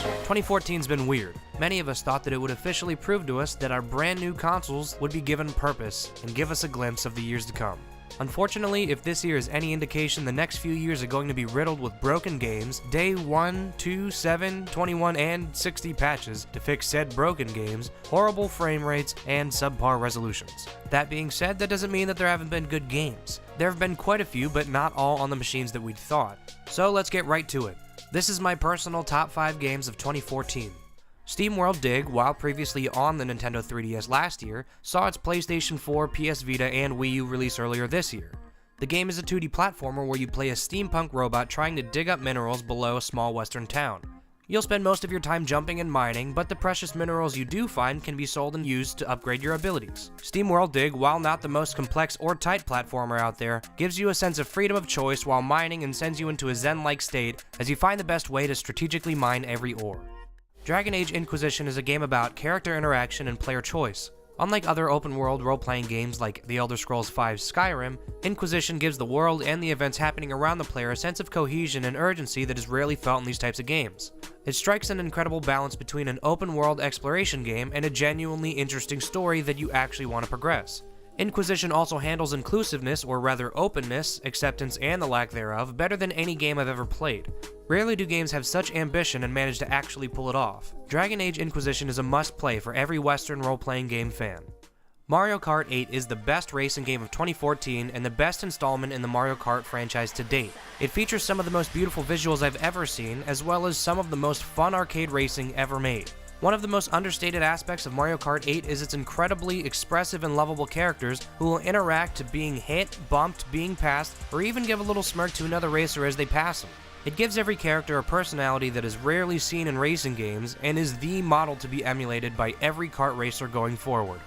2014's been weird. Many of us thought that it would officially prove to us that our brand new consoles would be given purpose and give us a glimpse of the years to come. Unfortunately, if this year is any indication, the next few years are going to be riddled with broken games, day 1, 2, 7, 21, and 60 patches to fix said broken games, horrible frame rates, and subpar resolutions. That being said, that doesn't mean that there haven't been good games. There have been quite a few, but not all on the machines that we'd thought. So let's get right to it. This is my personal top 5 games of 2014. SteamWorld Dig, while previously on the Nintendo 3DS last year, saw its PlayStation 4, PS Vita, and Wii U release earlier this year. The game is a 2D platformer where you play a steampunk robot trying to dig up minerals below a small western town. You'll spend most of your time jumping and mining, but the precious minerals you do find can be sold and used to upgrade your abilities. SteamWorld Dig, while not the most complex or tight platformer out there, gives you a sense of freedom of choice while mining and sends you into a zen-like state as you find the best way to strategically mine every ore. Dragon Age Inquisition is a game about character interaction and player choice. Unlike other open-world role-playing games like The Elder Scrolls V Skyrim, Inquisition gives the world and the events happening around the player a sense of cohesion and urgency that is rarely felt in these types of games. It strikes an incredible balance between an open-world exploration game and a genuinely interesting story that you actually want to progress. Inquisition also handles inclusiveness, or rather openness, acceptance, and the lack thereof, better than any game I've ever played. Rarely do games have such ambition and manage to actually pull it off. Dragon Age Inquisition is a must-play for every Western role-playing game fan. Mario Kart 8 is the best racing game of 2014 and the best installment in the Mario Kart franchise to date. It features some of the most beautiful visuals I've ever seen, as well as some of the most fun arcade racing ever made. One of the most understated aspects of Mario Kart 8 is its incredibly expressive and lovable characters who will interact to being hit, bumped, being passed, or even give a little smirk to another racer as they pass them. It gives every character a personality that is rarely seen in racing games and is the model to be emulated by every kart racer going forward.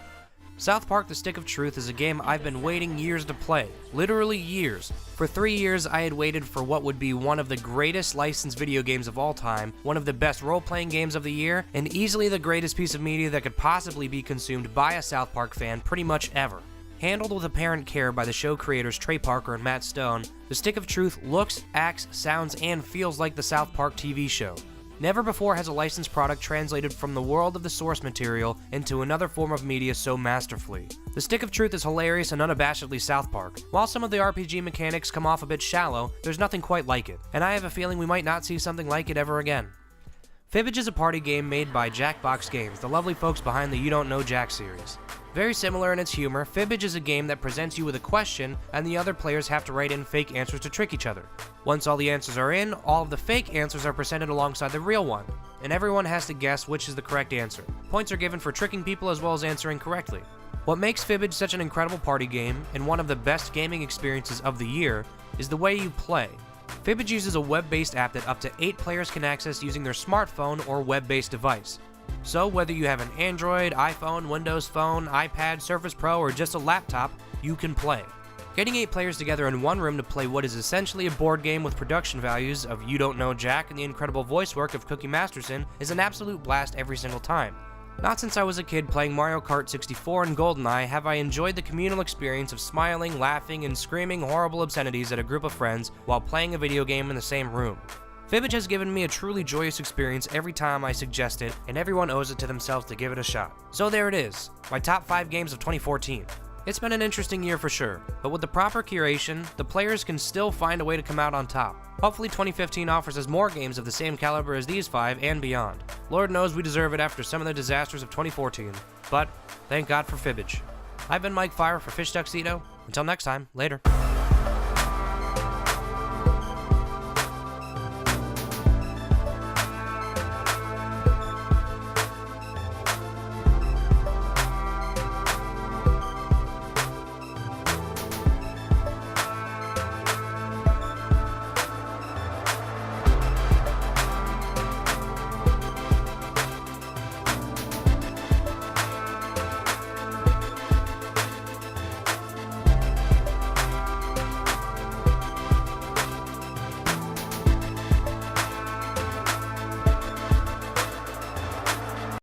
South Park: The Stick of Truth is a game I've been waiting years to play. Literally years. For 3 years, I had waited for what would be one of the greatest licensed video games of all time, one of the best role-playing games of the year, and easily the greatest piece of media that could possibly be consumed by a South Park fan pretty much ever. Handled with apparent care by the show creators Trey Parker and Matt Stone, The Stick of Truth looks, acts, sounds, and feels like the South Park TV show. Never before has a licensed product translated from the world of the source material into another form of media so masterfully. The Stick of Truth is hilarious and unabashedly South Park. While some of the RPG mechanics come off a bit shallow, there's nothing quite like it, and I have a feeling we might not see something like it ever again. Fibbage is a party game made by Jackbox Games, the lovely folks behind the You Don't Know Jack series. Very similar in its humor, Fibbage is a game that presents you with a question, and the other players have to write in fake answers to trick each other. Once all the answers are in, all of the fake answers are presented alongside the real one, and everyone has to guess which is the correct answer. Points are given for tricking people as well as answering correctly. What makes Fibbage such an incredible party game, and one of the best gaming experiences of the year, is the way you play. Fibbage uses a web-based app that up to 8 players can access using their smartphone or web-based device. So whether you have an Android, iPhone, Windows Phone, iPad, Surface Pro, or just a laptop, you can play. Getting 8 players together in one room to play what is essentially a board game with production values of You Don't Know Jack and the incredible voice work of Cookie Masterson is an absolute blast every single time. Not since I was a kid playing Mario Kart 64 and GoldenEye have I enjoyed the communal experience of smiling, laughing, and screaming horrible obscenities at a group of friends while playing a video game in the same room. Fibbage has given me a truly joyous experience every time I suggest it, and everyone owes it to themselves to give it a shot. So there it is, my top 5 games of 2014. It's been an interesting year for sure, but with the proper curation, the players can still find a way to come out on top. Hopefully 2015 offers us more games of the same caliber as these 5 and beyond. Lord knows we deserve it after some of the disasters of 2014, but thank God for Fibbage. I've been Mike Feyrer for Fish Tuxedo. Until next time, later.